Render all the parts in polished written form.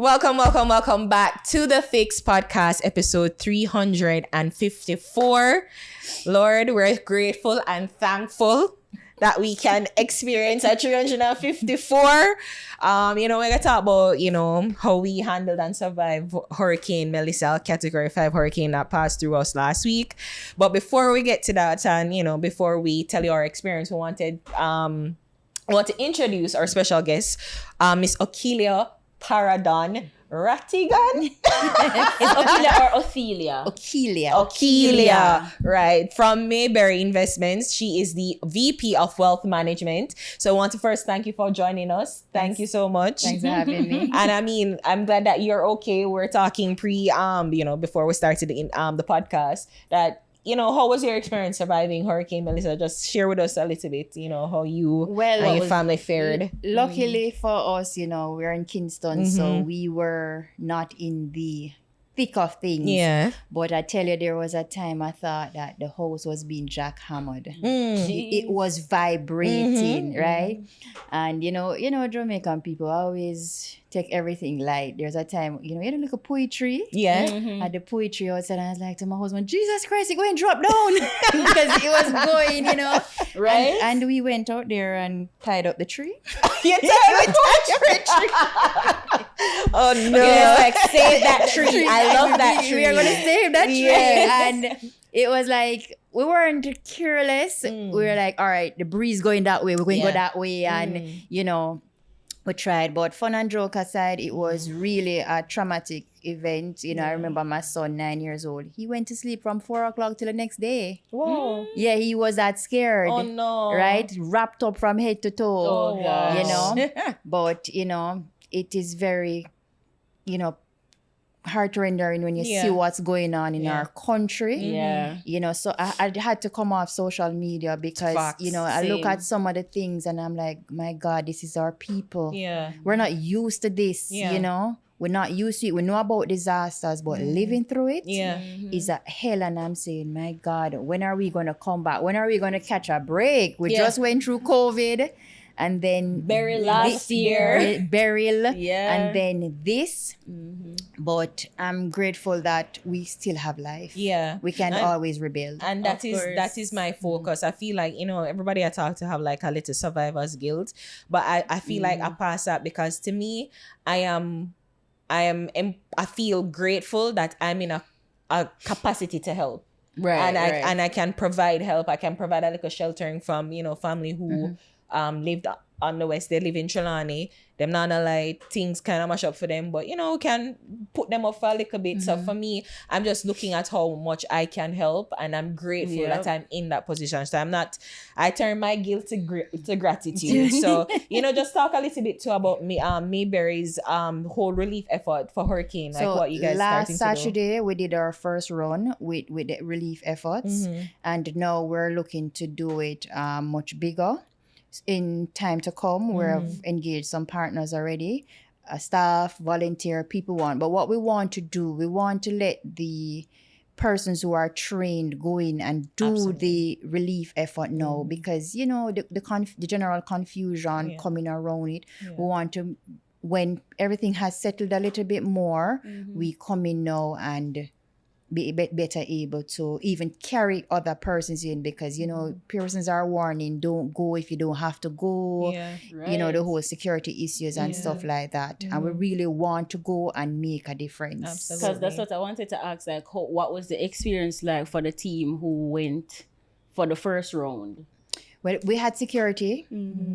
Welcome back to the Fix Podcast, episode 354. Lord, we're grateful and thankful that we can experience a 354. We're going to talk about, how we handled and survived Hurricane Melissa, Category 5 hurricane that passed through us last week. But before we get to that and, before we tell you our experience, we want to introduce our special guest, Miss Okelia Parredon Rattigan. Is Okelia or Okelia? Okelia, right. From Mayberry Investments. She is the VP of Wealth Management. So I want to first thank you for joining us. Thank you so much. Thanks for having me. And I'm glad that you're okay. We're talking before we started the podcast that, how was your experience surviving Hurricane Melissa? Just share with us a little bit, how you and your family fared. Luckily for us, we're in Kingston, so we were not in the thick of things. Yeah. But I tell you, there was a time I thought that the house was being jackhammered. It was vibrating, right? And, Jamaican people always take everything light. There's a time, you had a little poetry. Yeah. At the poetry outside, I was like to my husband, Jesus Christ, it's going to drop down. Because it was going, Right. And we went out there and tied up the tree. You tied up the tree. Oh, no. Like, save that tree. I love that tree. We are going to save that tree. Yes. And it was like, we weren't careless. We were like, all right, the breeze going that way. We're going to go that way. And, we tried. But fun and joke aside, it was really a traumatic event. I remember my son, 9 years old. He went to sleep from 4 o'clock till the next day. Whoa. Yeah, he was that scared. Oh, no. Right? Wrapped up from head to toe. Oh, gosh. But, it is very, heart-rendering when you see what's going on in our country. Yeah. So I had to come off social media because, Facts. I look at some of the things and I'm like, my God, this is our people. Yeah. We're not used to this, We're not used to it. We know about disasters, but living through it is a hell. And I'm saying, my God, when are we going to come back? When are we going to catch a break? We just went through COVID. And then Burial last year. Burial. Yeah. And then this. But I'm grateful that we still have life. Yeah. We can always rebuild. And that is my focus. I feel like, everybody I talk to have like a little survivor's guilt. But I feel like I pass that because to me, I feel grateful that I'm in a capacity to help. Right. And I can provide help. I can provide a little sheltering from, family who lived on the west. They live in Trelawney. Them not like things kind of mash up for them, but can put them up for a little bit. So for me, I'm just looking at how much I can help, and I'm grateful that I'm in that position. So I turn my guilt to gratitude. So just talk a little bit too about Mayberry's whole relief effort for hurricane. So like what you guys last starting to do. Saturday we did our first run with the relief efforts, and now we're looking to do it much bigger. In time to come, we've engaged some partners already, staff, volunteer, people want. But what we want to do, we want to let the persons who are trained go in and do the relief effort now, because the general confusion coming around it. We want to, when everything has settled a little bit more, we come in now and be better able to even carry other persons in, because persons are warning, don't go if you don't have to go. The whole security issues and stuff like that. And we really want to go and make a difference. Because that's what I wanted to ask, like, what was the experience like for the team who went for the first round? Well, we had security,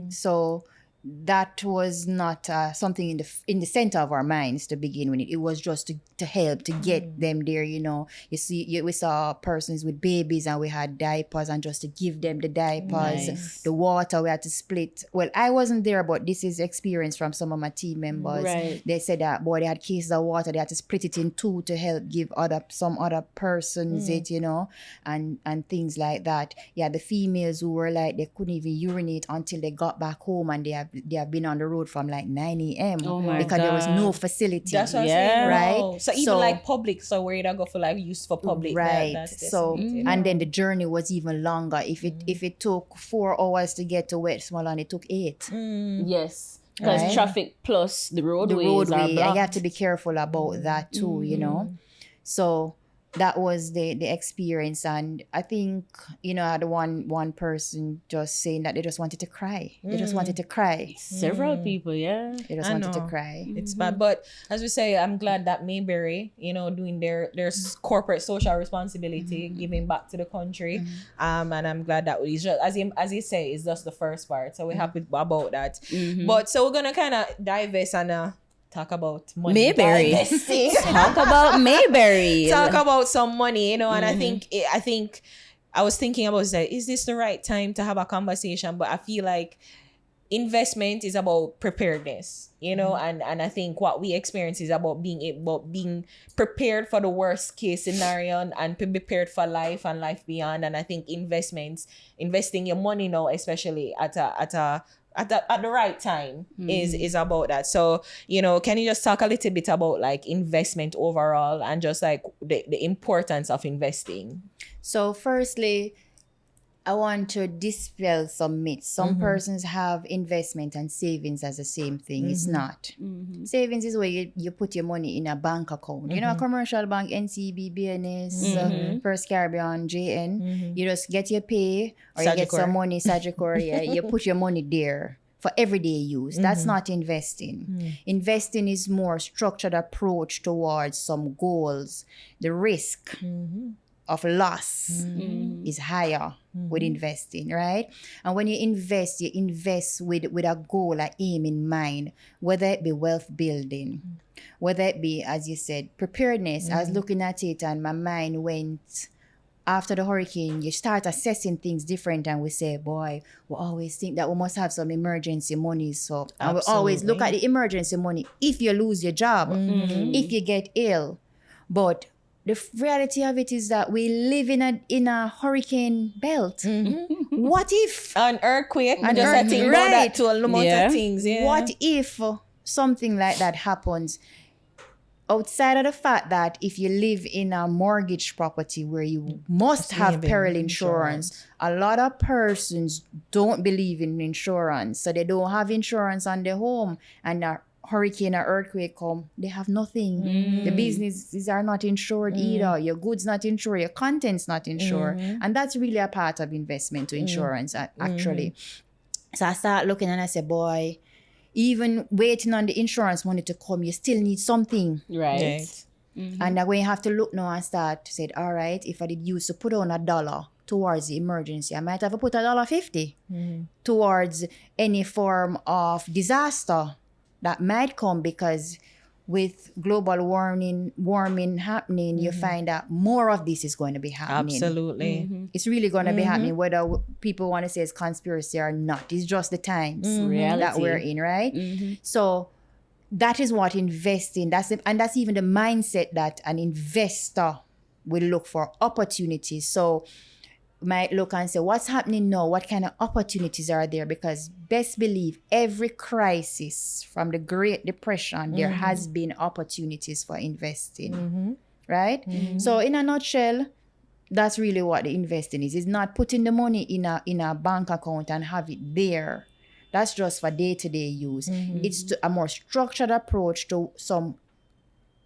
so that was not something in the center of our minds to begin with. It was just to help to get them there. You see, we saw persons with babies and we had diapers, and just to give them the diapers. Nice. The water we had to split. Well, I wasn't there, but this is experience from some of my team members. Right. They said that they had cases of water, they had to split it in two to help give some other persons it, and things like that. Yeah, the females who were like, they couldn't even urinate until they got back home, and they have been on the road from like 9 a.m. because there was no facility. That's what I'm saying. Right? Wow. So even like public, so where you go for like use for public. Right. That's so and then the journey was even longer. If it took 4 hours to get to West Small, and it took 8. Yes. Because Right. traffic plus the The roadways are roadway, and blocked. you have to be careful about that too, you know. So that was the experience, and I think, you know, I had one person just saying that they just wanted to cry. They just wanted to cry. Several people, yeah. They just I wanted to know. cry. It's bad, but as we say, I'm glad that Mayberry, you know, doing their corporate social responsibility, giving back to the country, and I'm glad that we just as you say, it's just the first part, so we're happy about that. But so we're gonna kind of divest and talk about money. Mayberry. Divesting. Talk about Mayberry. Talk about some money, you know, and I think I was thinking about that. Is this the right time to have a conversation? But I feel like investment is about preparedness, you know, and I think what we experience is about being prepared for the worst case scenario and prepared for life and life beyond. And I think investing your money now, especially at the right time, is about that. So, you know, can you just talk a little bit about like investment overall and just like the importance of investing? So firstly, I want to dispel some myths. Some persons have investment and savings as the same thing. It's not. Savings is where you put your money in a bank account. You know, a commercial bank, NCB, BNS, First Caribbean, JN. You just get your pay or you get Sagicor. some money, Sagicor, yeah, you put your money there for everyday use. That's not investing. Investing is more structured approach towards some goals. The risk of loss is higher with investing, right? And when you invest with a goal, an aim in mind, whether it be wealth building, whether it be, as you said, preparedness. I was looking at it and my mind went, after the hurricane, you start assessing things different, and we say, boy, we always think that we must have some emergency money. So, and we always look at the emergency money if you lose your job, if you get ill. But the reality of it is that we live in a hurricane belt. What if An earthquake, An just I earthquake, think about that right. to a lot Yeah. of things. Yeah. What if something like that happens? Outside of the fact that if you live in a mortgage property where you must have Maybe peril insurance, a lot of persons don't believe in insurance. So they don't have insurance on their home, and a hurricane or earthquake come, they have nothing. The businesses are not insured either. Your goods not insured, your contents not insured. And that's really a part of investment to insurance, actually. So I start looking and I say, boy, even waiting on the insurance money to come, you still need something. Right. And then when you have to look now and start to say, all right, if I did use to put on $1 towards the emergency, I might have to put $1.50 towards any form of disaster that might come, because with global warming happening, you find that more of this is going to be happening. Absolutely. It's really going to be happening, whether people want to say it's conspiracy or not. It's just the times that Reality. we're in, right? So that is what investing, that's even the mindset that an investor will look for, opportunities. So might look and say, what's happening now? What kind of opportunities are there? Because best believe every crisis from the Great Depression, there has been opportunities for investing, right? So in a nutshell, that's really what the investing is. It's not putting the money in a bank account and have it there. That's just for day-to-day use. It's a more structured approach to some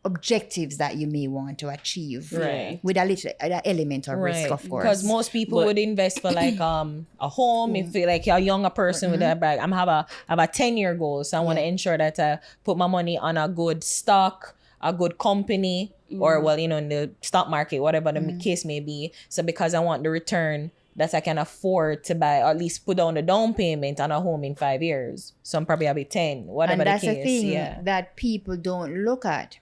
objectives that you may want to achieve, Right. with a little an element of risk, of course. Because most people would invest for like a home. If you're like a younger person with that bag, I have a 10-year goal, so I want to ensure that I put my money on a good stock, a good company, or well, you know, in the stock market, whatever the case may be. So because I want the return that I can afford to buy, or at least put down the down payment on a home in 5 years. Some probably have it 10, whatever And that's the the case. thing that people don't look at.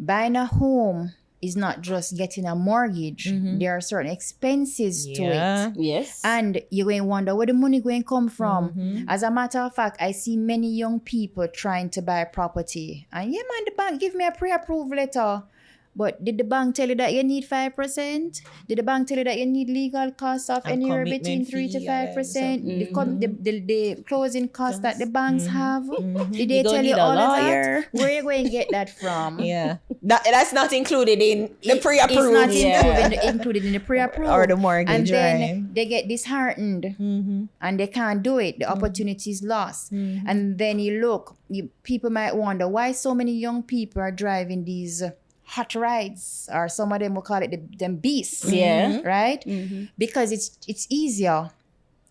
Buying a home is not just getting a mortgage. There are certain expenses to it. Yes. And you're going to wonder where the money going to come from. As a matter of fact, I see many young people trying to buy property. And yeah, man, the bank give me a pre-approved letter. But did the bank tell you that you need 5%? Did the bank tell you that you need legal costs of And anywhere commitment between 3 to fee, 5%? The closing costs that the banks have? Did they You don't tell you need a all of lawyer. that? Where are you going to get that from? Yeah. That's not included in the pre-approved. It's not included in the pre-approved. Or the mortgage, and then right. they get disheartened and they can't do it. The opportunity is lost. And then you look, people might wonder why so many young people are driving these hot rides, or some of them will call it them beasts. Yeah. Right? Because it's easier.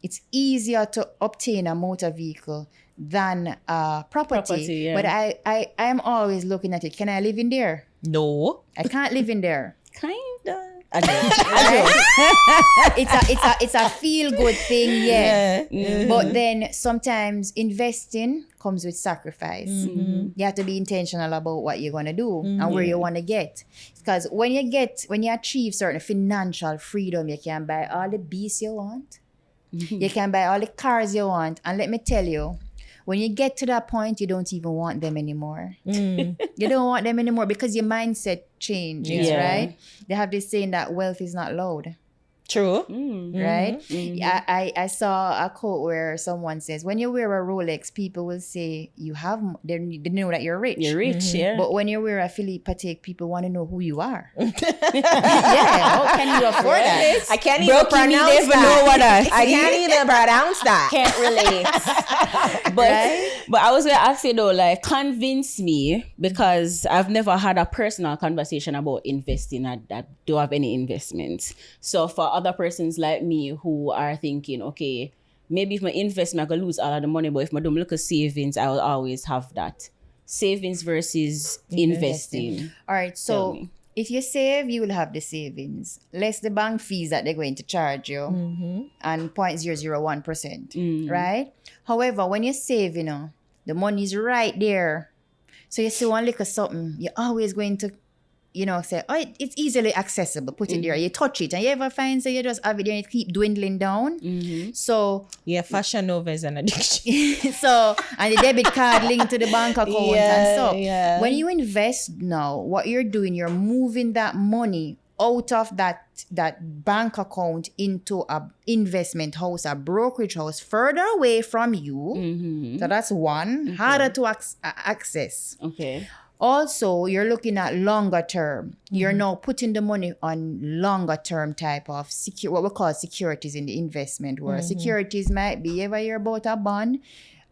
It's easier to obtain a motor vehicle than property. Yeah. But I am always looking at it. Can I live in there? No. I can't live in there. Kinda. It's a feel good thing, yeah. Yeah. But then sometimes investing comes with sacrifice. You have to be intentional about what you're gonna do and where you want to get. Because when you achieve certain financial freedom, you can buy all the beasts you want. You can buy all the cars you want. And let me tell you, when you get to that point, you don't even want them anymore. You don't want them anymore because your mindset changes, right? They have this saying that wealth is not loud. True. Right? I saw a quote where someone says, when you wear a Rolex, people will say you have, they know that you're rich. You're rich, yeah. But when you wear a Philippe Patek, people want to know who you are. How can you afford that? I can't even pronounce that. I can't even pronounce that. Can't relate. But I was gonna ask you though, like, convince me, because I've never had a personal conversation about investing. I don't have any investments. So for other persons like me who are thinking, okay, maybe if I invest, I'm gonna lose all of the money, but if I do look at savings, I will always have that. Savings versus investing. All right, so if you save, you will have the savings, less the bank fees that they're going to charge you, and 0.001%, right? However, when you save, the money is right there. So you see one little something, you're always going to, say, oh, it's easily accessible. Put it there. You touch it. And you ever find, so you just have it there and it keep dwindling down. So, yeah, Fashion Nova is an addiction. so, and the debit card linked to the bank account and so. Yeah. When you invest now, what you're doing, you're moving that money out of that bank account into a investment house, a brokerage house further away from you. So that's one, harder to access. Okay. Also, you're looking at longer term. You're now putting the money on longer term type of what we call securities in the investment world. Securities might be, ever hear about a bond?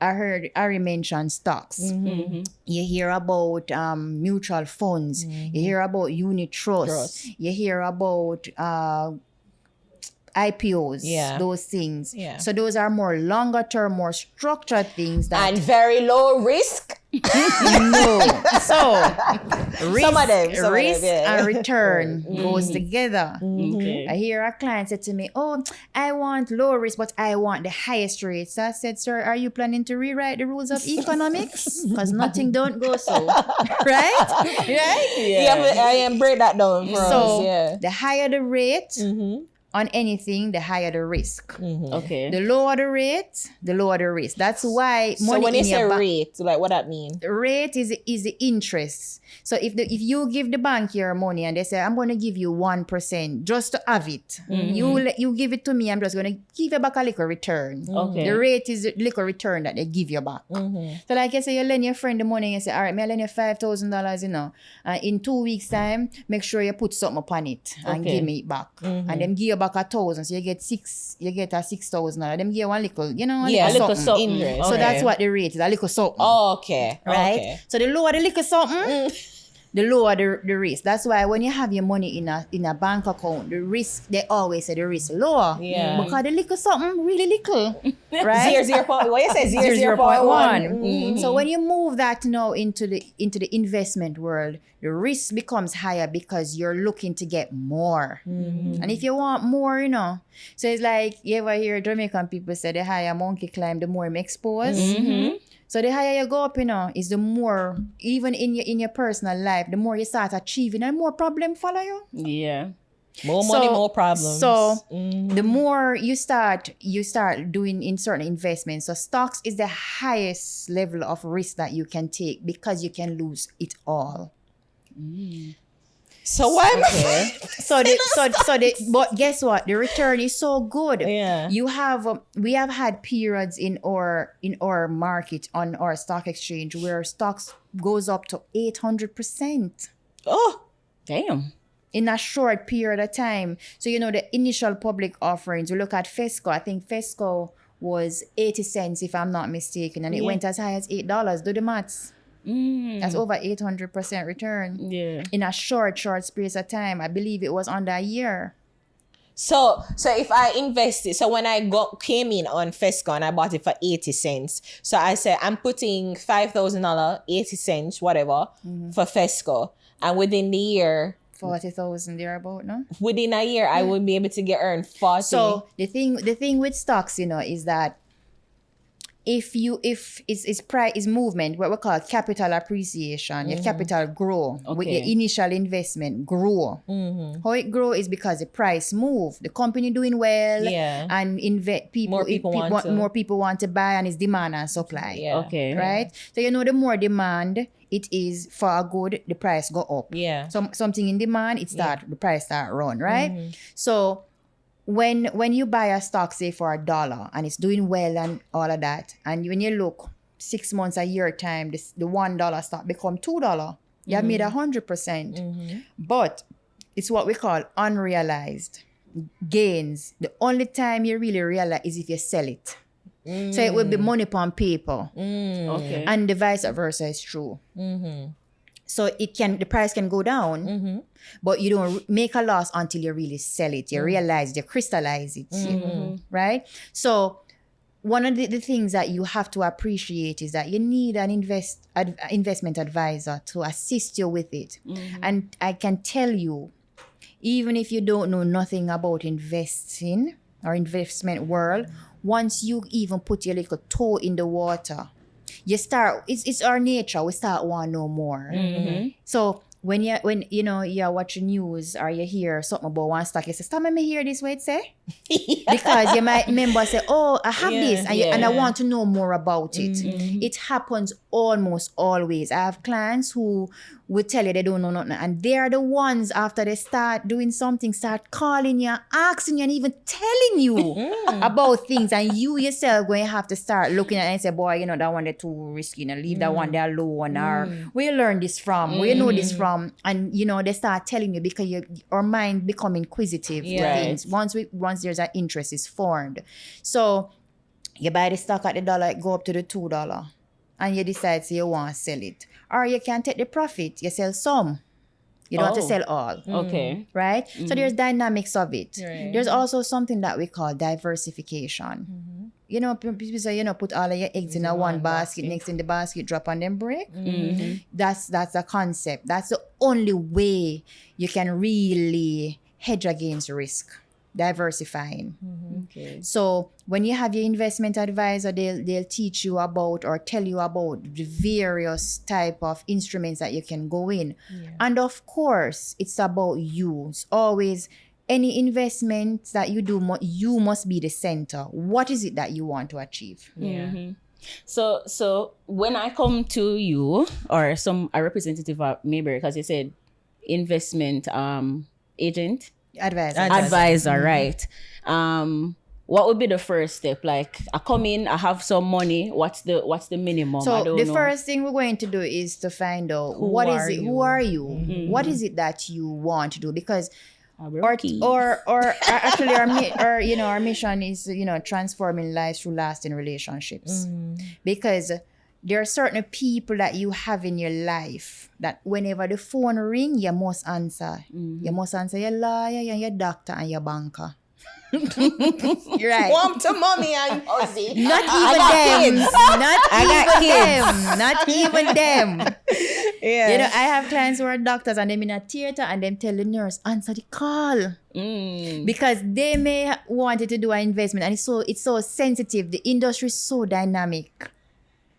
I heard Ari mention stocks. You hear about mutual funds. You hear about unit trusts. You hear about IPOs, those things. Yeah. So those are more longer term, more structured things. And very low risk. No. So risk and return goes together. Okay. I hear a client say to me, oh, I want low risk, but I want the highest rate. So I said, sir, are you planning to rewrite the rules of economics? Because nothing don't go so. Right? I break that down for us. The higher the rate, on anything, the higher the risk. Okay. The lower the rate, the lower the risk. That's why money so when you in say your rate, like what that mean? Rate is the interest. So if you give the bank your money and they say, I'm going to give you 1% just to have it. You give it to me, I'm just going to give you back a little return. Okay. The rate is the little return that they give you back. So like I say, you lend your friend the money and you say, all right, may I lend you $5,000, in 2 weeks time, make sure you put something upon it and give me it back. And them give you back 1,000, so you get a $6,000. Them give you one little, a little something. So that's what the rate is, a little something. Oh, okay. Right? Okay. So the lower the little something, the lower the risk. That's why when you have your money in a bank account, the risk, they always say the risk lower. Yeah. Because the little something, really little. Right? 0.1. So when you move that now into the investment world, the risk becomes higher because you're looking to get more. And if you want more, so it's like, you ever hear Jamaican people say the higher monkey climb, the more him expose. So the higher you go up, is the more, even in your personal life, the more you start achieving and more problem follow you. Yeah. More money, more problems. So the more you start doing in certain investments. So stocks is the highest level of risk that you can take because you can lose it all. So why? But guess what? The return is so good. Yeah. We have had periods in our market on our stock exchange where stocks goes up to 800%. Oh, Damn. in a short period of time. So, the initial public offerings, we look at Fesco. I think Fesco was 80 cents, if I'm not mistaken, and it went as high as $8. Do the maths. That's over 800% return. Yeah. In a short space of time. I believe it was under a year. so if I invested, so when I came in on Fesco and I bought it for 80 cents, so I said I'm putting $5,000, 80 cents, whatever, for Fesco, and within the year, 40,000 thereabout, no? within a year, I would be able to earn 40. So the thing with stocks, is that if it's price is movement, what we call capital appreciation, your capital grow with your initial investment grow. How it grow is because the price move, the company doing well, and more people want to buy, and it's demand and supply. Yeah. Okay. Right? So the more demand it is for a good, the price go up. Yeah. So something in demand, the price start run, right? So when you buy a stock, say for $1, and it's doing well and all of that, and when you look 6 months, a year time, the $1 stock become $2. You have made 100%. But it's what we call unrealized gains. The only time you really realize is if you sell it. So it will be money upon paper. Okay. And the vice versa is true. So the price can go down, but you don't make a loss until you really sell it. You realize, you crystallize it, right? So one of the things that you have to appreciate is that you need an investment advisor to assist you with it. And I can tell you, even if you don't know nothing about investing or investment world, once you even put your little toe in the water, you start, it's our nature, we start want to know more. So when you're watching news or you hear something about one stock, you say, stop me hear this, what it say? Because you might remember, say, oh, I have this, and I want to know more about it. It happens almost always. I have clients who will tell you they don't know nothing, and they're the ones, after they start doing something, start calling you, asking you, and even telling you about things, and you yourself going to have to start looking at it and say, boy, that one they're too risky, leave that one there alone, or where you learn this from, where you know this from, and they start telling you, because our mind become inquisitive to things. Once there's an interest is formed. So you buy the stock at the $1, it go up to the $2, and you decide, so you want to sell it. Or you can take the profit, you sell some. You don't have to sell all. Okay. Right? So there's dynamics of it. Right. There's also something that we call diversification. People say, put all of your eggs in a one basket, next in the basket, drop and then break. That's a concept. That's the only way you can really hedge against risk. Diversifying. Okay. So when you have your investment advisor, they'll teach you about or tell you about the various type of instruments that you can go in. And of course, it's about you. It's always any investment that you do, you must be the center. What is it that you want to achieve? So when I come to you or a representative of Mayberry, because you said investment agent. Advisor, right? What would be the first step? Like, I come in, I have some money. What's the minimum? So the first thing we're going to do is to find out who are you? What is it that you want to do? Because actually our mission is transforming lives through lasting relationships. Because there are certain people that you have in your life that whenever the phone ring, you must answer. You must answer your lawyer, your doctor, and your banker. You're right. Warm to mommy and Ozzy. Not even them. Yeah. I have clients who are doctors and them in a theater and them tell the nurse, answer the call. Because they may wanted to do an investment, and it's so sensitive. The industry is so dynamic.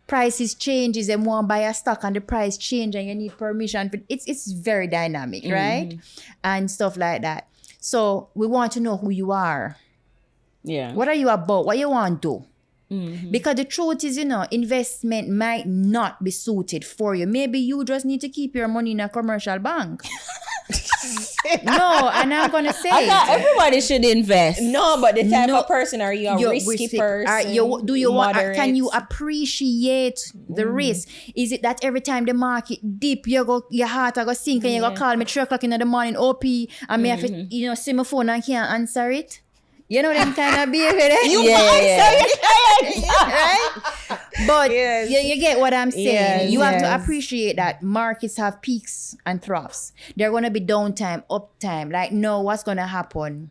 Prices changes, and want to buy a stock and the price change and you need permission. It's very dynamic, right? And stuff like that. So we want to know who you are. Yeah. What are you about? What you want to do? Because the truth is, investment might not be suited for you. Maybe you just need to keep your money in a commercial bank. No, and I'm gonna say I thought everybody should invest. No, but the type No, of person, are you a you're risky person? do you want? Can you moderate? appreciate the risk? Is it that every time the market dip, your heart go sink and you go call me 3 o'clock in the morning, OP, and me have to see my phone and can't answer it? You know them kind of behavior. Right? But Yes. you get what I'm saying. Yes, You have to yes. appreciate that markets have peaks and troughs. There are going to be downtime, uptime. Like, no, what's going to happen?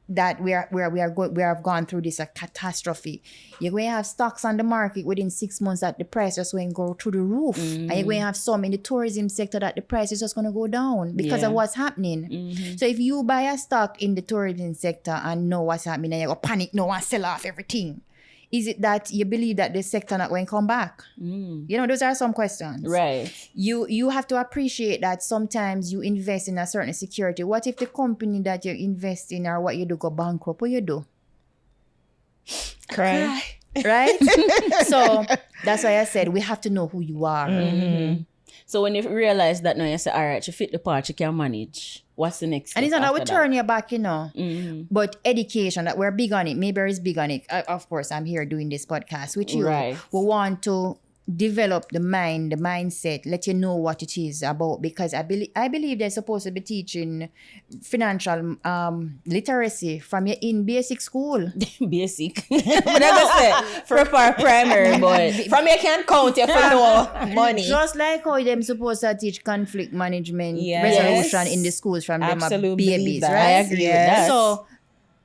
That we have gone through this a catastrophe. You're going to have stocks on the market within 6 months that the price just going to go through the roof, and you're going to have some in the tourism sector that the price is just going to go down because of what's happening. So if you buy a stock in the tourism sector and know what's happening, and you go panic, no one sell off everything. Is it that you believe that the sector not going to come back? You know, those are some questions. Right. You have to appreciate that sometimes you invest in a certain security. What if the company that you invest in or what you do go bankrupt? What you do? Cry. Right? So that's why I said we have to know who you are. So when you realize that now, you say, all right, you fit the part, you can manage. What's the next step? And it's not that we after turn your back, you know. But education, that we're big on it. Mayberry is big on it. Of course, I'm here doing this podcast with you. Right. We want to develop the mind, the mindset, let you know what it is about, because I believe they're supposed to be teaching financial literacy from your in basic school. Basic. But I say, prepare primary, but From you can't count you for no money. Just like how them supposed to teach conflict management, Yes. resolution in the schools from them Absolutely babies, believe that. right? I agree with that. So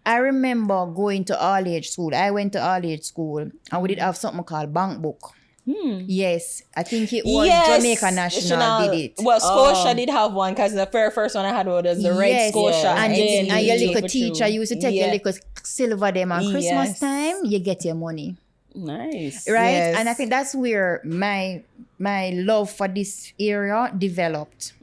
I remember going to all age school. I went to all age school and we did have something called bank book. Yes, I think it was Jamaica National did it. Well, Scotia did have one because the very first one I had was the red Yes, Scotia. and, Yeah. and your Yeah. little teacher used to take your Yeah. little silver them on Christmas Yes. time, you get your money. nice. Right? Yes. And I think that's where my love for this area developed.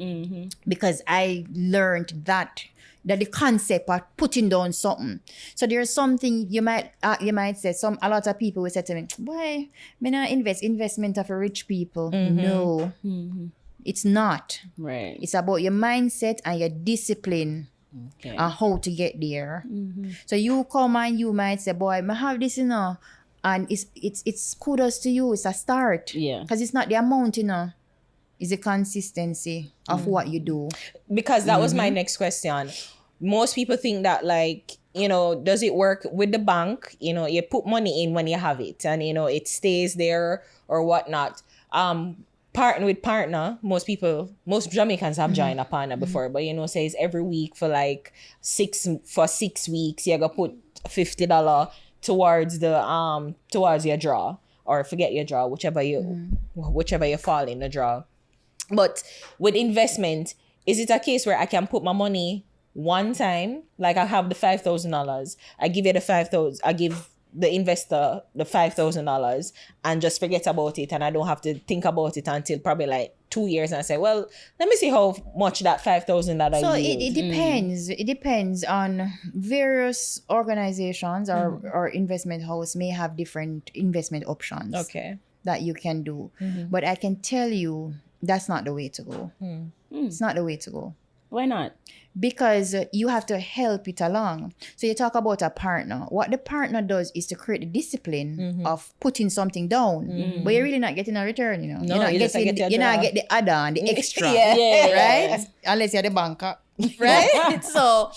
Because I learned that the concept of putting down something. So there's something you might say, a lot of people will say to me, why me not investment of rich people? No, it's not. Right. It's about your mindset and your discipline Okay. and how to get there. So you come and you might say, boy, I have this, you know, and it's kudos to you. It's a start. Yeah. Because it's not the amount, you know. It's the consistency of what you do. Because that was my next question. Most people think that, like, you know, does it work with the bank? You know, you put money in when you have it and, you know, it stays there or whatnot. Partner with partner, most Jamaicans have joined a partner before, but, you know, says every week for like 6 weeks, you're going to put $50 towards your draw, or forget your draw, whichever you fall in the draw. But with investment, is it a case where I can put my money one time, like I have the $5,000, I give you the 5,000, I give the investor the $5,000 and just forget about it, and I don't have to think about it until probably like 2 years, and I say, well, let me see how much that $5,000 that So I it use. depends. It depends on various organizations or investment house may have different investment options Okay. that you can do. But I can tell you that's not the way to go. It's not the way to go. Why not? Because you have to help it along. So you talk about a partner. What the partner does is to create the discipline of putting something down, but you're really not getting a return. You know, No, you're not you just getting, get your you're not draw. get the add-on, the extra, Yeah. right? Unless you're the banker, right? So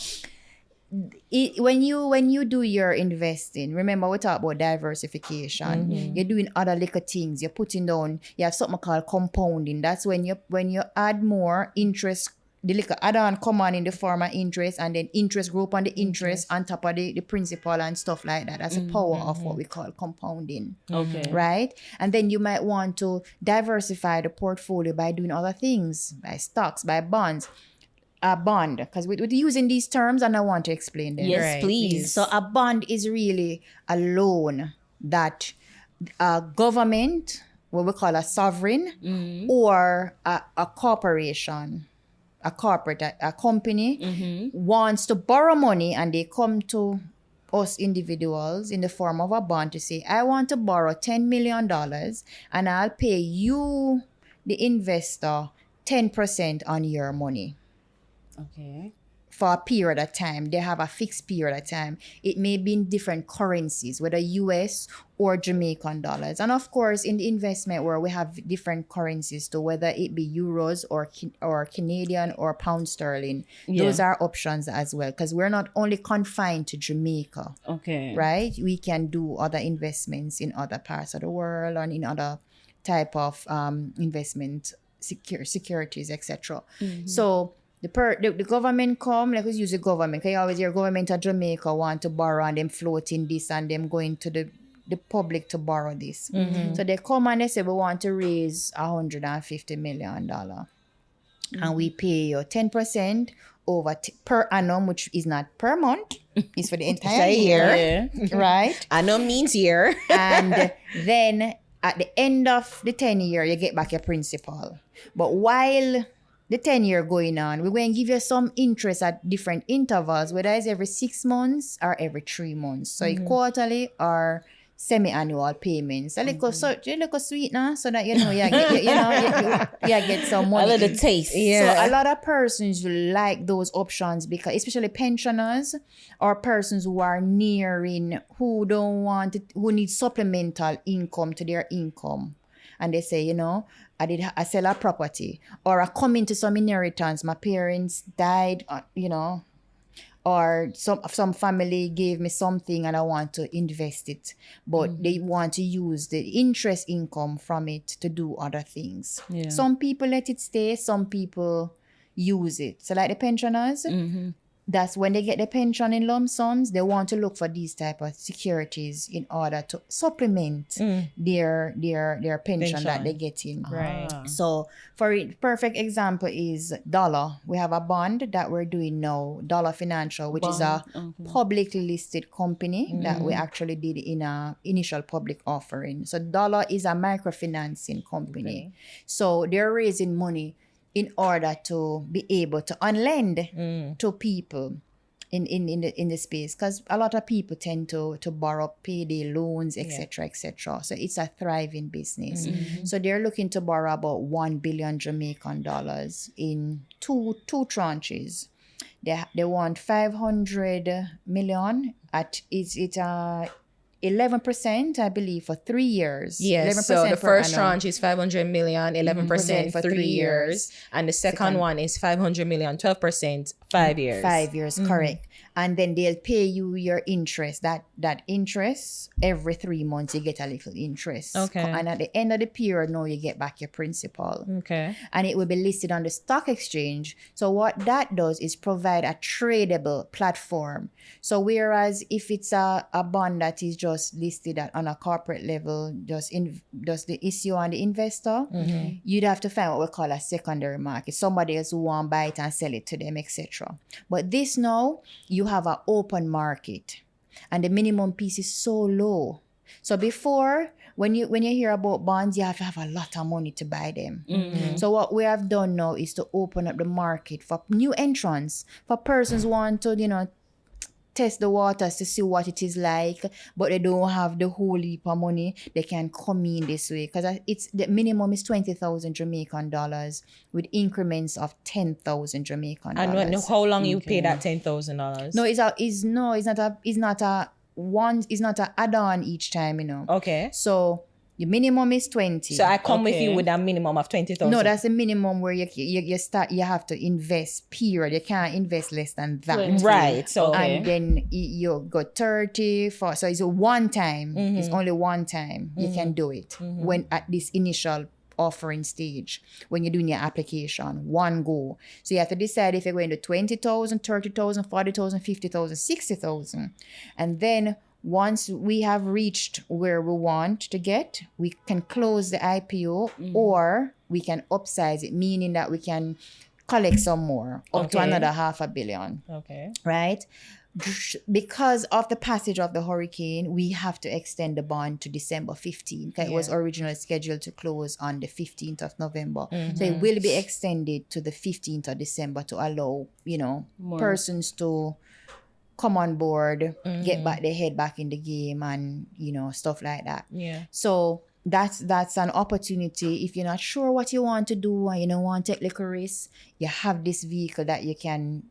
when you do your investing, remember we talk about diversification. You're doing other little things. You're putting down. You have something called compounding. That's when you add more interest. The little add-on come on in the form of interest, and then interest group on the interest on top of the principal and stuff like that. That's the power of what we call compounding. Okay. Right? And then you might want to diversify the portfolio by doing other things, by stocks, by bonds. A bond, because we're using these terms and I want to explain them. Yes, Right, please. So a bond is really a loan that a government, what we call a sovereign, or a corporation, a company wants to borrow money, and they come to us individuals in the form of a bond to say, I want to borrow $10 million and I'll pay you, the investor, 10% on your money. Okay. for a period of time. They have a fixed period of time. It may be in different currencies, whether US or Jamaican dollars. And of course, in the investment world, we have different currencies too, whether it be euros or Canadian or pound sterling. Yeah. Those are options as well, because we're not only confined to Jamaica, Okay. right? We can do other investments in other parts of the world and in other type of investment securities, etc. So the government come, let's use the government. You always hear government of Jamaica want to borrow and them floating this and them going to the public to borrow this. So they come and they say we want to raise $150 million. And we pay you 10% over per annum, which is not per month, it's for the entire year, right? Annum means year. And then at the end of the 10 year, you get back your principal. But while the 10 year going on, we're going to give you some interest at different intervals, whether it's every 6 months or every 3 months. So quarterly or semi-annual payments. A little sweet now, so that you get some money. A little taste. Yeah. So a lot of persons like those options because, especially pensioners or persons who are nearing, who need supplemental income to their income. And they say, I sell a property or I come into some inheritance. My parents died, or some family gave me something and I want to invest it, but they want to use the interest income from it to do other things. Yeah. Some people let it stay, some people use it. So like the pensioners, that's when they get the pension in lump sums, they want to look for these type of securities in order to supplement their pension that they get in. Right. So for it, perfect example is Dollar. We have a bond that we're doing now, Dollar Financial, which is a publicly listed company that we actually did in a initial public offering. So Dollar is a microfinancing company. Okay. So they're raising money in order to be able to unlend to people in the space, because a lot of people tend to borrow payday loans, etc., etc. So it's a thriving business. So they're looking to borrow about 1 billion Jamaican dollars in two tranches. They want 500 million at 11%, I believe, for 3 years. Yes, 11% so the first annum. tranche is 500 million, 11% for 3 years. And the second one is 500 million, 12%, 5 years. 5 years, correct. And then they'll pay you your interest. That interest, every 3 months, you get a little interest. Okay. And at the end of the period, now you get back your principal. Okay. And it will be listed on the stock exchange. So what that does is provide a tradable platform. So whereas if it's a bond that is just listed on a corporate level, just the issue on the investor, you'd have to find what we call a secondary market. Somebody else who want to buy it and sell it to them, etc. But this now, you have an open market. And the minimum piece is so low. So before, when you hear about bonds, you have to have a lot of money to buy them. So what we have done now is to open up the market for new entrants, for persons who want to, test the waters to see what it is like, but they don't have the whole heap of money. They can come in this way because it's the minimum is 20,000 Jamaican dollars with increments of 10,000 Jamaican dollars. And how long you pay that $10,000? No, it's not a add-on each time, Okay. So the minimum is 20. So I come with you with a minimum of 20,000. No, that's the minimum where you start. You have to invest. Period. You can't invest less than that. 20. Right. So And then you go 30 for. So it's a one time. It's only one time you can do it when at this initial offering stage, when you're doing your application, one go. So you have to decide if you're going to 20,000, 30,000, 40,000, 50,000, 60,000, and then once we have reached where we want to get, we can close the IPO or we can upsize it, meaning that we can collect some more up to another $500 million. Okay. Right? Because of the passage of the hurricane, we have to extend the bond to December 15th. It was originally scheduled to close on the 15th of November. So it will be extended to the 15th of December to allow, persons to come on board, get back their head back in the game and, stuff like that. Yeah. So that's an opportunity. If you're not sure what you want to do and you don't want to take little risk, you have this vehicle that you can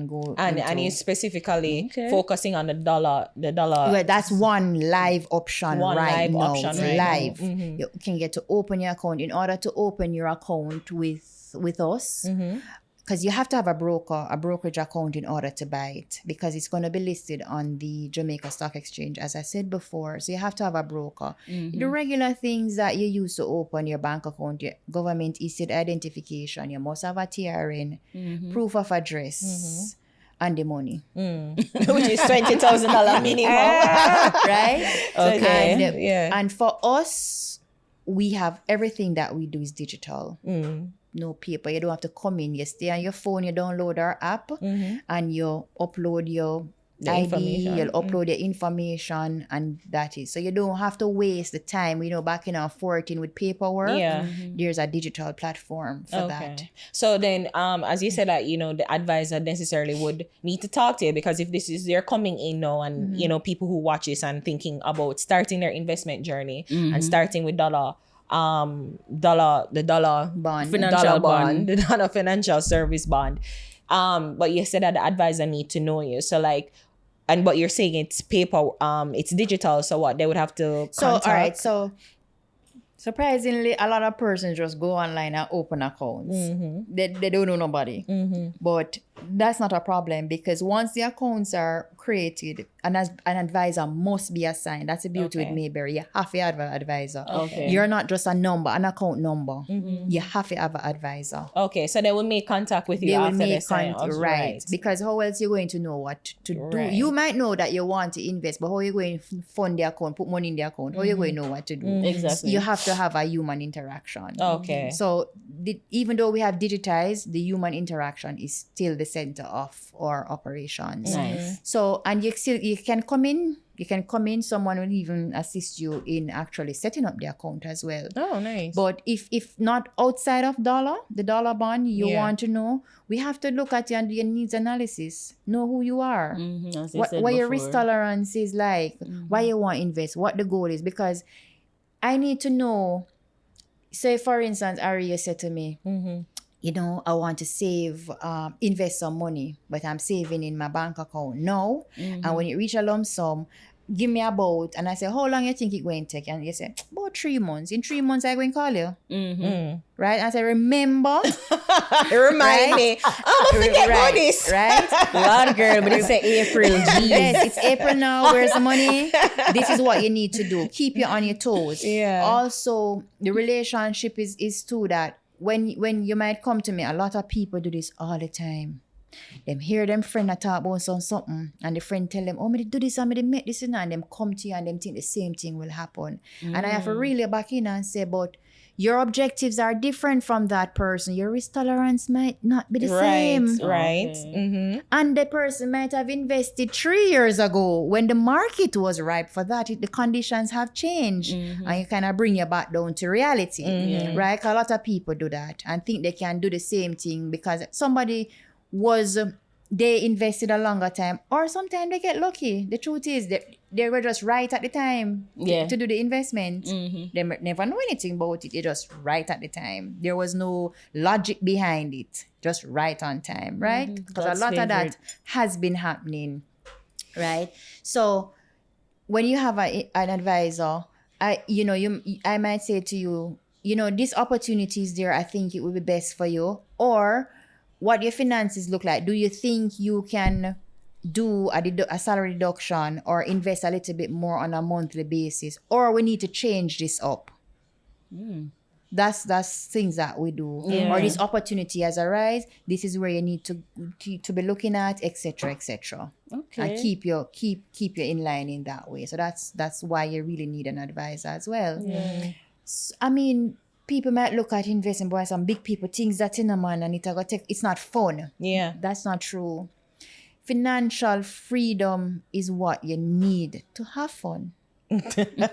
go And into. you specifically focusing on the dollar. Well, that's one live option One right live now. option It's right now. live. You can get to open your account. In order to open your account with us, because you have to have a brokerage account in order to buy it, because it's going to be listed on the Jamaica Stock Exchange, as I said before. So you have to have a broker. The regular things that you use to open your bank account, your government issued identification, you must have a TRN, proof of address, and the money. Which is $20,000 minimum. Right? Okay. And for us, we have everything that we do is digital. No paper. You don't have to come in. You stay on your phone, you download our app, and you upload your ID, information. you'll upload your information, and that is. So you don't have to waste the time. Back in our 14 with paperwork, there's a digital platform for that. So then, as you said that, the advisor necessarily would need to talk to you, because if they're coming in now and, people who watch this and thinking about starting their investment journey and starting with the dollar financial service bond. But you said that the advisor need to know you. So but you're saying it's paper, it's digital. So what they would have to contact. All right. So surprisingly, a lot of persons just go online and open accounts. They don't know nobody. But that's not a problem, because once the accounts are created, an advisor must be assigned. That's the beauty with Mayberry. You have to have an advisor. You're not just an account number. You have to have an advisor. Okay, so they will make contact with you after they sign up. Right. Because how else you're going to know what to do? You might know that you want to invest, but how are you going to fund the account, put money in the account? How are you going to know what to do? Exactly. You have to have a human interaction. Okay. So even though we have digitized, the human interaction is still the center of our operations. Nice. So, and you can come in, someone will even assist you in actually setting up the account as well. Oh, nice. But if not outside of the dollar bond, you want to know, we have to look at your needs analysis, know who you are, what your risk tolerance is like, why you want to invest, what the goal is, because I need to know. Say, for instance, Ari, you said to me, I want to save, invest some money, but I'm saving in my bank account now. And when you reach a lump sum, give me about, and I say, how long you think it going to take? And you say, about 3 months. In 3 months, I'm going to call you. Right? And I say, remember. Remind me. I'm going to forget about this. Right? Lord, girl, but it's April. Yes, it's April now. Where's the money? This is what you need to do. Keep you on your toes. Yeah. Also, the relationship is too that when you might come to me, a lot of people do this all the time. Them hear them friend a talk about something, and the friend tell them, oh, me do this and me make this, and them come to you and them think the same thing will happen. And I have to really back in and say, but your objectives are different from that person. Your risk tolerance might not be the same. Right. And the person might have invested 3 years ago when the market was ripe for that. The conditions have changed. And you kind of bring you back down to reality. Right? 'Cause a lot of people do that and think they can do the same thing because somebody they invested a longer time, or sometimes they get lucky. The truth is they were just right at the time to do the investment. They never know anything about it. They just right at the time. There was no logic behind it. Just right on time, right? Because a lot of that has been happening, right? So when you have an advisor, I might say to you, this opportunity is there. I think it would be best for you. Or what your finances look like. Do you think you can do a salary deduction or invest a little bit more on a monthly basis? Or we need to change this up. That's things that we do. Or this opportunity has arisen. This is where you need to be looking at, etc., etc. Okay. And keep you in line in that way. So that's why you really need an advisor as well. So, I mean, people might look at investing, boy, some big people things that's in a man and it's not fun. Yeah. That's not true. Financial freedom is what you need to have fun. Because you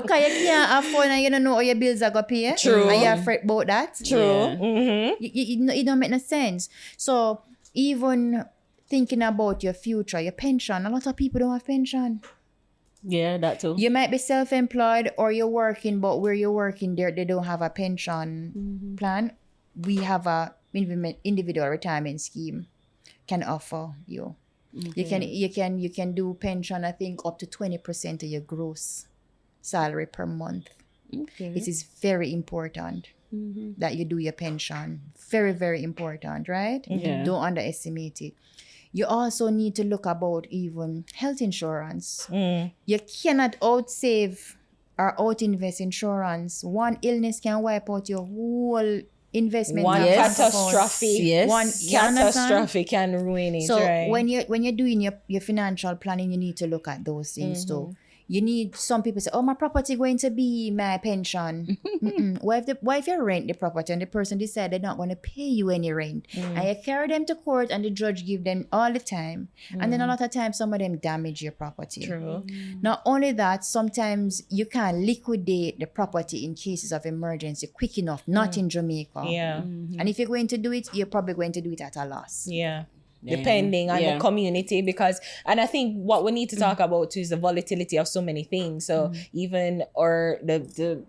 can't have fun and you don't know how your bills are going to pay. True. And you're afraid about that. True. It don't make no sense. So even thinking about your future, your pension, a lot of people don't have pension. Yeah, that too. You might be self-employed or you're working, but where you're working, they don't have a pension plan. We have a individual retirement scheme can offer you. You can do pension, I think, up to 20% of your gross salary per month. Okay. It is very important that you do your pension. Very, very important, right? Yeah. Don't underestimate it. You also need to look about even health insurance. You cannot outsave or outinvest insurance. One illness can wipe out your whole investment. One Yes. catastrophe. Yes. One Catastrophe can ruin it, so right? when you're doing your financial planning, you need to look at those things too. You need, some people say, oh, my property going to be my pension. What if you rent the property and the person decide they're not going to pay you any rent, and you carry them to court and the judge give them all the time, and then a lot of times some of them damage your property. True. Not only that, sometimes you can liquidate the property in cases of emergency quick enough, not in Jamaica. Yeah. And if you're going to do it, you're probably going to do it at a loss. Yeah. Depending on the community, because, and I think what we need to talk about too is the volatility of so many things. So even, or the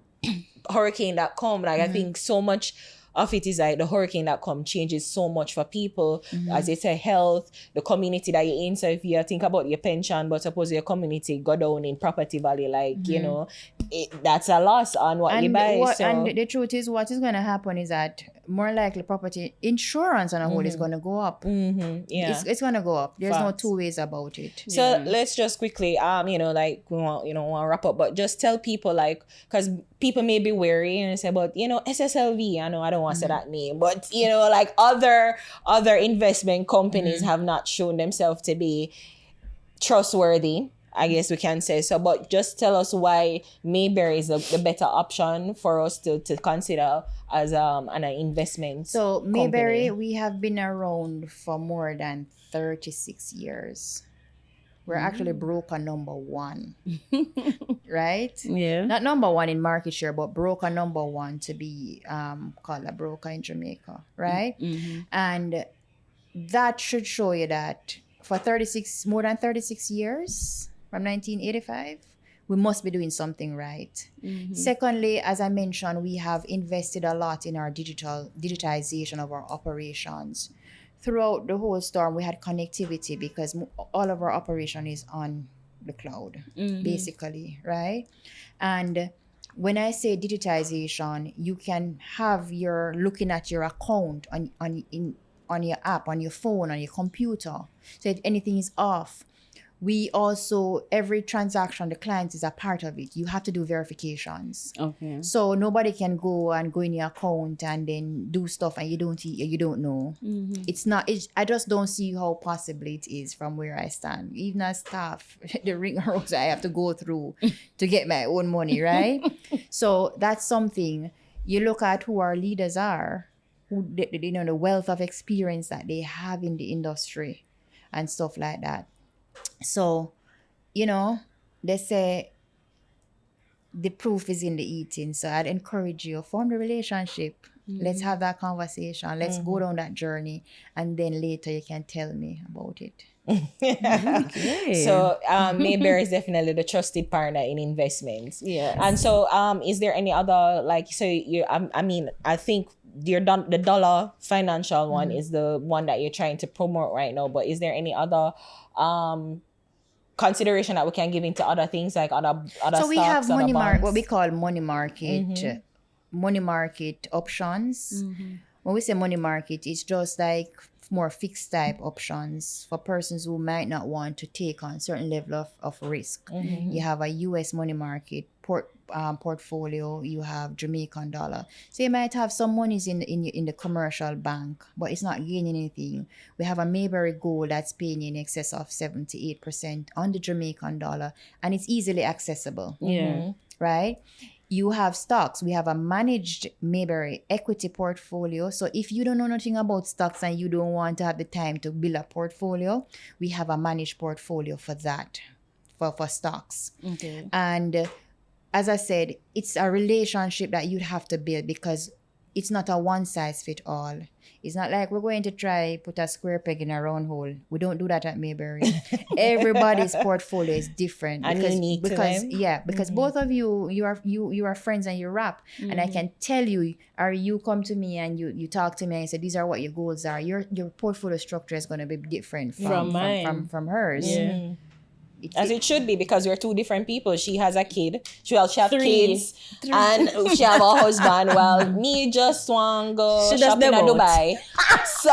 hurricane that come, like I think so much of it is like the hurricane that come changes so much for people, as you say, health, the community that you're in. So if you think about your pension, but suppose your community go down in property value, like, you know, that's a loss on what you buy. And the truth is, what is going to happen is that more likely property insurance on a whole is going to go up. Yeah. It's going to go up. There's no two ways about it. So let's just quickly, you know, like we want to wrap up, but just tell people, like, because people may be wary and say about, you know, SSLV. I know I don't want to say that name, but you know, like other investment companies have not shown themselves to be trustworthy, I guess we can say so. But just tell us why Mayberry is the better option for us to consider as an investment. So Mayberry, company. we have been around for more than 36 years. We're actually broker number one, right? Yeah. Not number one in market share, but broker number one to be called a broker in Jamaica, right? And that should show you that for more than 36 years, from 1985, we must be doing something right. Secondly, as I mentioned, we have invested a lot in our digitization of our operations. Throughout the whole storm, we had connectivity because all of our operation is on the cloud, basically, right? And when I say digitization, you can have looking at your account on your app, on your phone, on your computer. So if anything is off, we also, every transaction, the client is a part of it. You have to do verifications. Okay. So nobody can go in your account and then do stuff and you don't know. I just don't see how possible it is from where I stand. Even as staff, the rigmaroles I have to go through to get my own money, right? So that's something. You look at who our leaders are, the wealth of experience that they have in the industry and stuff like that. So, they say the proof is in the eating. So I'd encourage you, form the relationship. Let's have that conversation. Let's go down that journey. And then later you can tell me about it. Okay. So Mayberry is definitely the trusted partner in investments. Yes. And so is there any other, like, so I think the dollar financial one is the one that you're trying to promote right now, but is there any other consideration that we can give into other things, like other so we have money market, what we call money market options. When we say money market, it's just like more fixed type options for persons who might not want to take on certain level of risk. You have a US money market portfolio, you have Jamaican dollar. So you might have some monies in the commercial bank, but it's not gaining anything. We have a Mayberry Gold that's paying in excess of 78% on the Jamaican dollar, and it's easily accessible. Yeah. Right? You have stocks. We have a managed Mayberry equity portfolio. So if you don't know nothing about stocks and you don't want to have the time to build a portfolio, we have a managed portfolio for that, for stocks. Okay. And as I said, it's a relationship that you'd have to build, because it's not a one size fit all. It's not like we're going to try put a square peg in a round hole. We don't do that at Mayberry. Everybody's portfolio is different And unique to them. because both of you are friends and you rap, and I can tell you, or you come to me and you talk to me and say these are what your goals are. Your portfolio structure is going to be different from mine. from hers. Yeah. As it should be, because we're two different people. She has a kid. She have Three. kids. And she have a husband. Well, me just want go She does shopping them in both. Dubai. So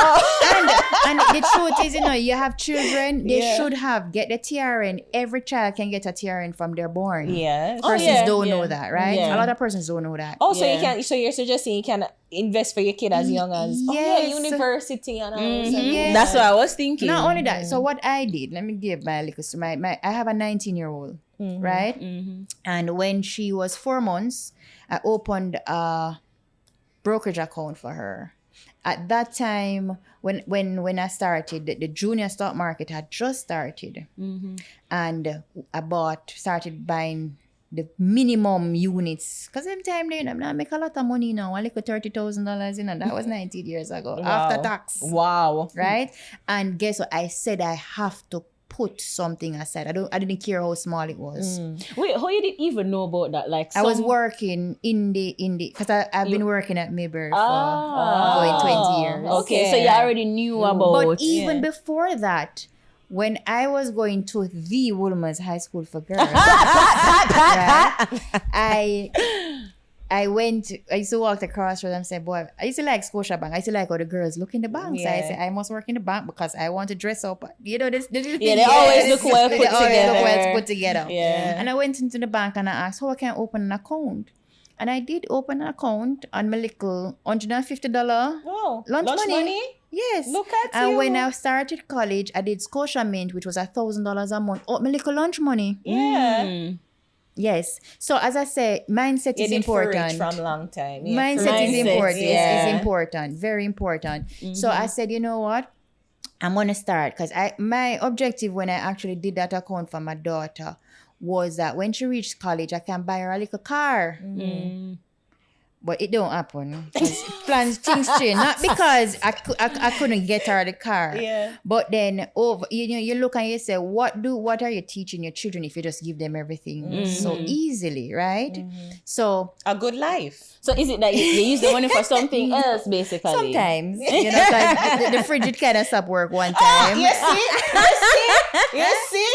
And the truth is, you have children. They should get the TRN. Every child can get a TRN from their born. yes. Persons don't know that, right? Yeah. A lot of persons don't know that. Oh, so Yeah. you can. So you're suggesting you can invest for your kid as young as Yes. university and all. Yes. That's what I was thinking. Not only that. So what I did, let me give my little story. I have a 19-year-old, right? And when she was 4 months, I opened a brokerage account for her. At that time, when I started, the junior stock market had just started, and I started buying the minimum units, because at the time they I make a lot of money now. I like $30,000, that was 19 years ago after tax, Wow. right? And guess what? I said I have to put something aside. I didn't care how small it was. Wait, how you didn't even know about that? Like I was working in the because I've been working at Mayberry for Ah. going 20 years. Okay, so you already knew about. But even before that, when I was going to the Woolmer's High School for Girls, right, I used to walk the crossroads and say, boy, I used to like Scotiabank. I used to like how the girls look in the bank. So I said, I must work in the bank because I want to dress up. You know, this little thing. they always look well put They always look together. well put together. Yeah. And I went into the bank and I asked, how I can open an account? And I did open an account on my little $150 Wow. lunch money. Yes. Look at and you. when I started college, I did Scotia Mint, which was $1,000 a month. Oh, my little lunch money. Yeah. Yes. So as I say, mindset You is did forage important. from long time. Yeah, Mindset is Mindset, important. yeah. Is important. Very important. So I said, you know what? I'm gonna start because my objective when I actually did that account for my daughter was that when she reached college, I can buy her a little car. But it don't happen. 'Cause things change. Not because I couldn't get her the car. Yeah. But then you look and you say, what are you teaching your children if you just give them everything so easily, right? So A good life. So is it that you use the money for something else, basically? sometimes, like the fridge it kind of stopped work one time. You see?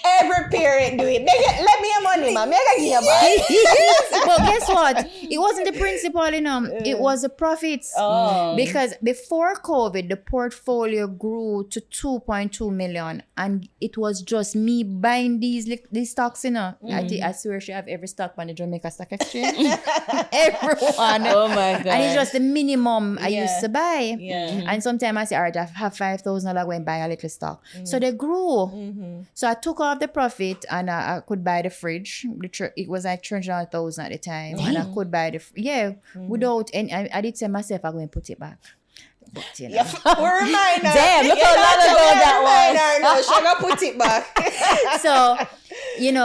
Every parent do it. Let me your money, man. Make I give you back. Well, guess what? It wasn't the principal, it was the profits. Because before COVID, the portfolio grew to 2.2 million, and it was just me buying these stocks. I swear she have every stock on the Jamaica Stock Exchange. Everyone. Oh my god. And it's just the minimum I used to buy. Yeah. And sometimes I say, all right, I have $5,000, go and buy a little stock. So they grew. So I took off the profit and I could buy the fridge. It was like 300,000 at the time. And I could buy without any, I did say myself, I'm going to put it back. But, We're reminder. Damn, look how long ago that was. No, she gonna put it back. So,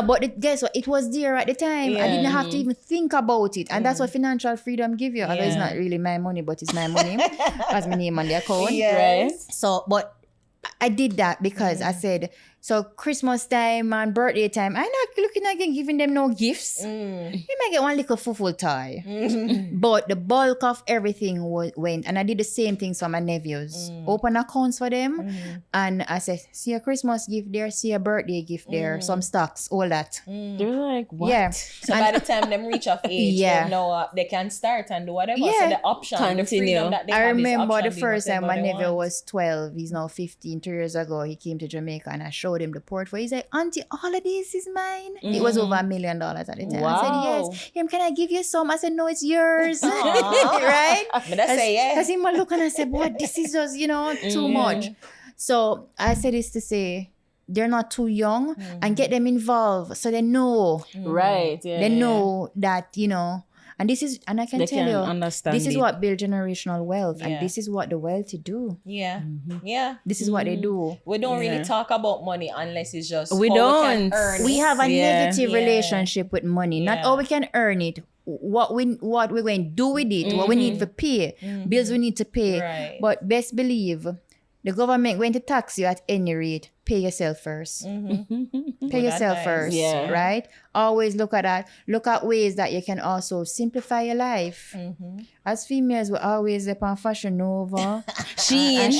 but guess what? It was there at the time. I didn't have to even think about it. And that's what financial freedom give you. Although it's not really my money, but it's my money. As my name on the account. Yes. Right? So, but I did that because I said, so Christmas time and birthday time, I'm not looking at giving them no gifts. You might get one little fufu toy. But the bulk of everything went, and I did the same things for my nephews. Open accounts for them, and I said, see a Christmas gift there, see a birthday gift there, some stocks, all that. They're like, what? Yeah. So by the time them reach of age, they know they can start and do whatever. So Yeah. the option, the Continue. freedom that they I have is remember option the do first time my whatever they nephew want. was 12. He's now 15. 2 years ago, he came to Jamaica and I showed him the portfolio. He's like, Auntie, all of this is mine. It was over $1 million at the time. Wow. I said, yes. Him, can I give you some? I said, no, it's yours. Right? But I say, yeah. Because him look and I said, boy, this is just, too much. So I said this to say, they're not too young and get them involved so they know. Right. Yeah. They know that, and this is, and I can They tell can you, understand this is it. what builds generational wealth, Yeah. and this is what the wealthy do. Yeah. Yeah. This is what they do. We don't really talk about money unless it's just We how don't. can earn We it. have a Yeah. negative Yeah. relationship with money. Not Yeah. how we can earn it, what we're going to do with it, what we need to pay, bills we need to pay. Right. But best believe the government going to tax you at any rate. Pay yourself first. Pay yourself advice. first, Yeah. right? Always look at that. Look at ways that you can also simplify your life. As females, we always upon Fashion Nova, Shein,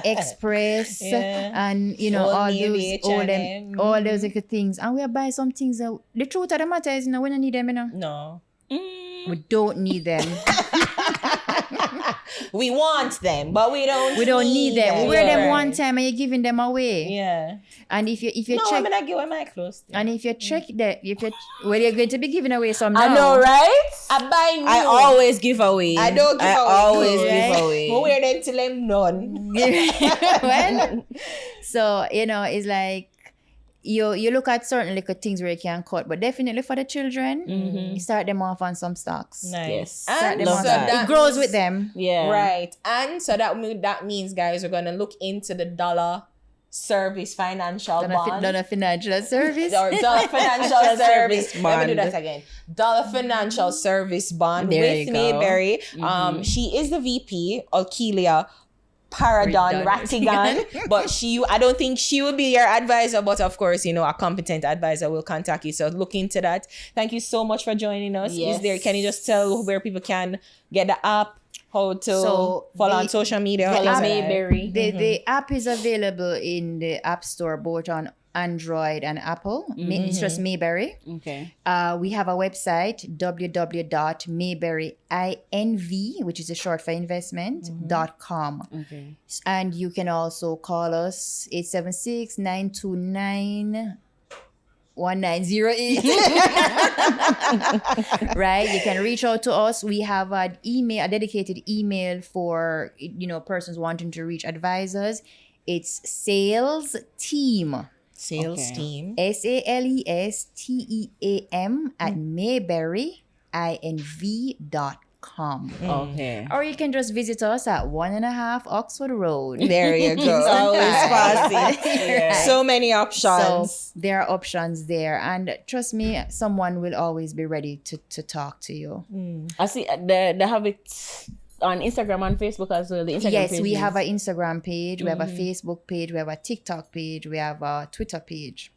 Express, and Old all Navy, those H&M. all those little things. And we buy some things that the truth of the matter is, we don't need them, No. We don't need them. We want them, but we don't need them. We wear them Right. one time and you're giving them away. Yeah. And if you No, check, I'm gonna give away my clothes. and if you check that, well, you're going to be giving away some now. I know, right? I buy new. I always give away. I don't give away. always good, give right? away. But wear them till I'm none. Well, so it's like you look at certain little things where you can cut, but definitely for the children, you start them off on some stocks. Nice. Yes. Start And them so off. that It grows means- with them. Yeah. Right. And so that means, guys, we're gonna look into the dollar service financial bond. Done a financial service. Or dollar financial service Service Let me do bond. that again. Dollar financial service bond There with you go. Mayberry. She is the VP, Okelia Parredon Rattigan, but I don't think she will be your advisor, but of course, a competent advisor will contact you. So look into that. Thank you so much for joining us. Yes. Can you just tell where people can get the app, how to So follow the- on social media? Follow things like that? Mayberry. The app is available in the App Store, both on Android and Apple. It's just Mayberry. Okay. We have a website, www.mayberryinv, which is a short for investment.com. Okay. And you can also call us 876-929 1908. Right? You can reach out to us. We have a dedicated email for persons wanting to reach advisors. It's sales team. Sales Okay. team. SALESTEAM at mayberryinv.com. Okay. Or you can just visit us at 1.5 Oxford Road. There you go. Always Fancy. Yeah. So many options. So there are options there. And trust me, someone will always be ready to talk to you. I see they have it on Instagram and Facebook as well. The Instagram Yes, page we is- have an Instagram page, we have a Facebook page, we have a TikTok page, we have a Twitter page.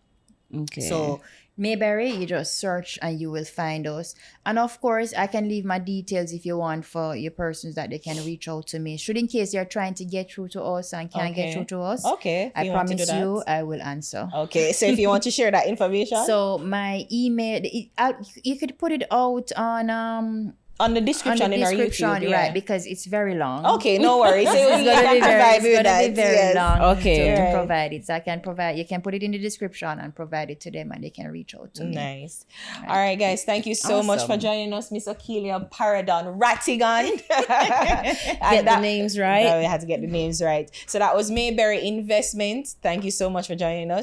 Okay. So Mayberry, you just search and you will find us. And of course, I can leave my details if you want for your persons that they can reach out to me. Should in case you're trying to get through to us and can't Okay. get through to us, Okay. I you want to promise do that? you I will answer. Okay. So if you want to share that information, So my email, you could put it out on the description in our YouTube. Yeah. right? Because it's very long. Okay, no worries. So It's you gonna can be very, provide it's with gonna that. be very Yes. long Okay. to Right. provide it. So I can provide. You can put it in the description and provide it to them, and they can reach out to me. Nice. All right, guys. Thank you so much for Awesome. joining us, Miss Okelia Parredon Rattigan. Get the names right. We had to get the names right. So that was Mayberry Investments. Thank you so much for joining us.